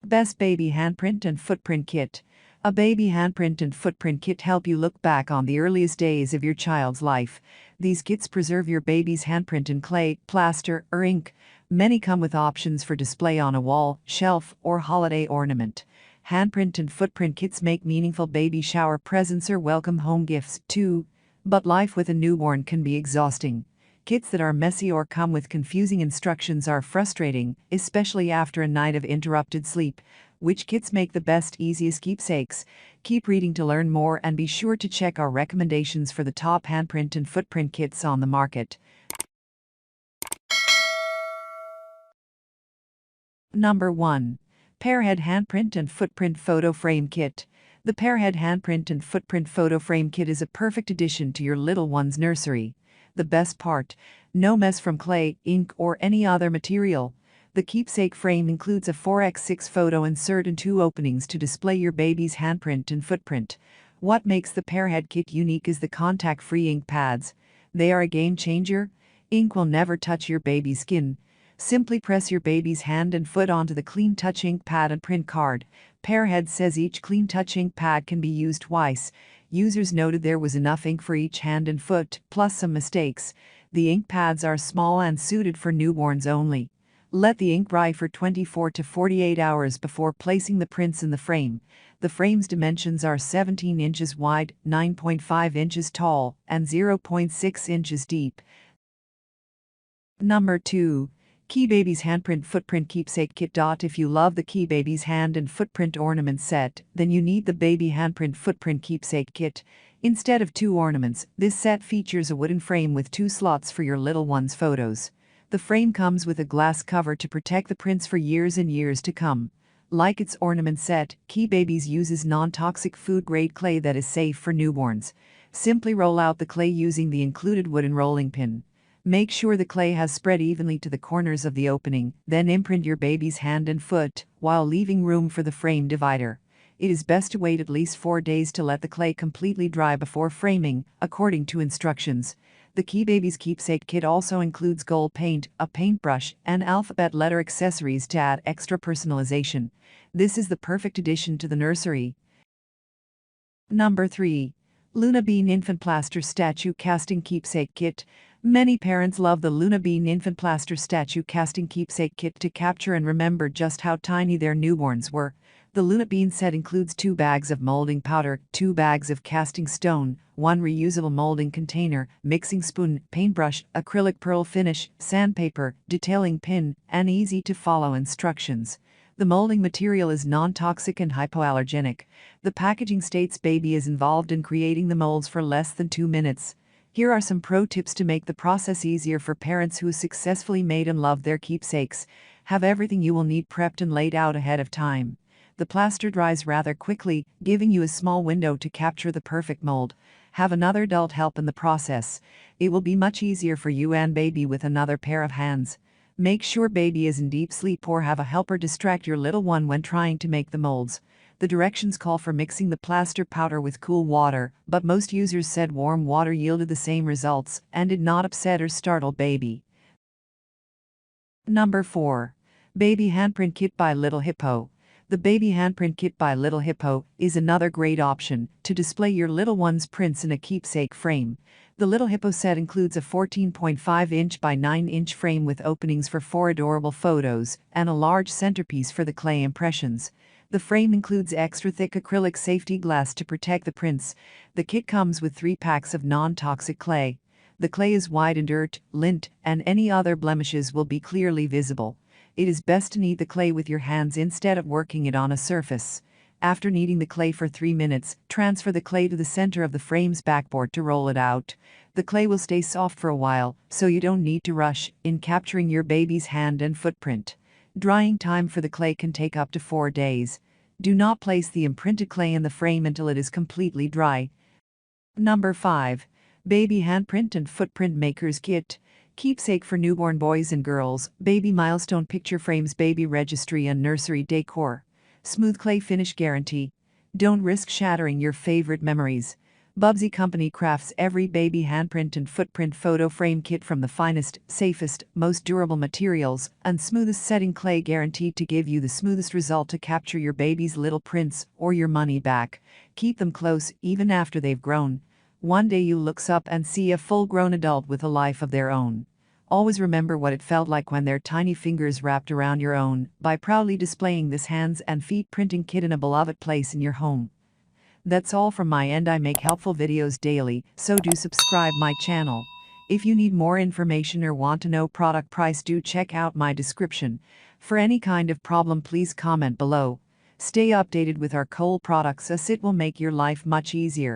Best Baby Handprint and Footprint Kit. A baby handprint and footprint kit help you look back on the earliest days of your child's life. These kits preserve your baby's handprint in clay, plaster, or ink. Many come with options for display on a wall, shelf, or holiday ornament. Handprint and footprint kits make meaningful baby shower presents or welcome home gifts, too. But life with a newborn can be exhausting. Kits that are messy or come with confusing instructions are frustrating, especially after a night of interrupted sleep. Which kits make the best, easiest keepsakes? Keep reading to learn more and be sure to check our recommendations for the top handprint and footprint kits on the market. Number 1. Pearhead Handprint and Footprint Photo Frame Kit. The Pearhead Handprint and Footprint Photo Frame Kit is a perfect addition to your little one's nursery. The best part: no mess from clay, ink, or any other material. The Keepsake frame includes a 4x6 photo insert and 2 openings to display your baby's handprint and footprint. What makes the Pearhead kit unique is the contact-free ink pads. They are a game changer. Ink will never touch your baby's skin. Simply press your baby's hand and foot onto the Clean Touch ink pad and print card. Pearhead says each Clean Touch ink pad can be used twice. Users noted there was enough ink for each hand and foot, plus some mistakes. The ink pads are small and suited for newborns only. Let the ink dry for 24 to 48 hours before placing the prints in the frame. The frame's dimensions are 17 inches wide, 9.5 inches tall, and 0.6 inches deep. Number 2. KeaBabies Handprint Footprint Keepsake Kit. If you love the KeaBabies hand and footprint ornament set, then you need the Baby Handprint Footprint Keepsake Kit. Instead of 2 ornaments, this set features a wooden frame with 2 slots for your little one's photos. The frame comes with a glass cover to protect the prints for years and years to come. Like its ornament set, KeaBabies uses non-toxic food-grade clay that is safe for newborns. Simply roll out the clay using the included wooden rolling pin. Make sure the clay has spread evenly to the corners of the opening, then imprint your baby's hand and foot, while leaving room for the frame divider. It is best to wait at least 4 days to let the clay completely dry before framing, according to instructions. The KeaBabies Keepsake Kit also includes gold paint, a paintbrush, and alphabet letter accessories to add extra personalization. This is the perfect addition to the nursery. Number 3. Luna Bean Infant Plaster Statue Casting Keepsake Kit. Many parents love the Luna Bean Infant Plaster Statue Casting Keepsake Kit to capture and remember just how tiny their newborns were. The Luna Bean set includes 2 bags of molding powder, 2 bags of casting stone, 1 reusable molding container, mixing spoon, paintbrush, acrylic pearl finish, sandpaper, detailing pin, and easy-to-follow instructions. The molding material is non-toxic and hypoallergenic. The packaging states baby is involved in creating the molds for less than 2 minutes. Here are some pro tips to make the process easier for parents who successfully made and love their keepsakes. Have everything you will need prepped and laid out ahead of time. The plaster dries rather quickly, giving you a small window to capture the perfect mold. Have another adult help in the process. It will be much easier for you and baby with another pair of hands. Make sure baby is in deep sleep or have a helper distract your little one when trying to make the molds. The directions call for mixing the plaster powder with cool water, but most users said warm water yielded the same results and did not upset or startle baby. Number 4. Baby Handprint Kit by Little Hippo. The Baby Handprint Kit by Little Hippo is another great option to display your little one's prints in a keepsake frame. The Little Hippo set includes a 14.5-inch by 9-inch frame with openings for 4 adorable photos and a large centerpiece for the clay impressions. The frame includes extra thick acrylic safety glass to protect the prints. The kit comes with 3 packs of non-toxic clay. The clay is white and dirt, lint, and any other blemishes will be clearly visible. It is best to knead the clay with your hands instead of working it on a surface. After kneading the clay for 3 minutes, transfer the clay to the center of the frame's backboard to roll it out. The clay will stay soft for a while, so you don't need to rush in capturing your baby's hand and footprint. Drying time for the clay can take up to 4 days. Do not place the imprinted clay in the frame until it is completely dry. Number 5. Baby Handprint and Footprint Maker's Kit. Keepsake for newborn boys and girls, baby milestone picture frames, baby registry and nursery decor. Smooth clay finish guarantee. Don't risk shattering your favorite memories. Bubsy Company crafts every baby handprint and footprint photo frame kit from the finest, safest, most durable materials, and smoothest setting clay, guaranteed to give you the smoothest result to capture your baby's little prints or your money back. Keep them close even after they've grown. One day you'll look up and see a full-grown adult with a life of their own. Always remember what it felt like when their tiny fingers wrapped around your own, by proudly displaying this hands and feet printing kit in a beloved place in your home. That's all from my end. I make helpful videos daily, so do subscribe my channel. If you need more information or want to know product price, do check out my description. For any kind of problem, please comment below. Stay updated with our cool products, as it will make your life much easier.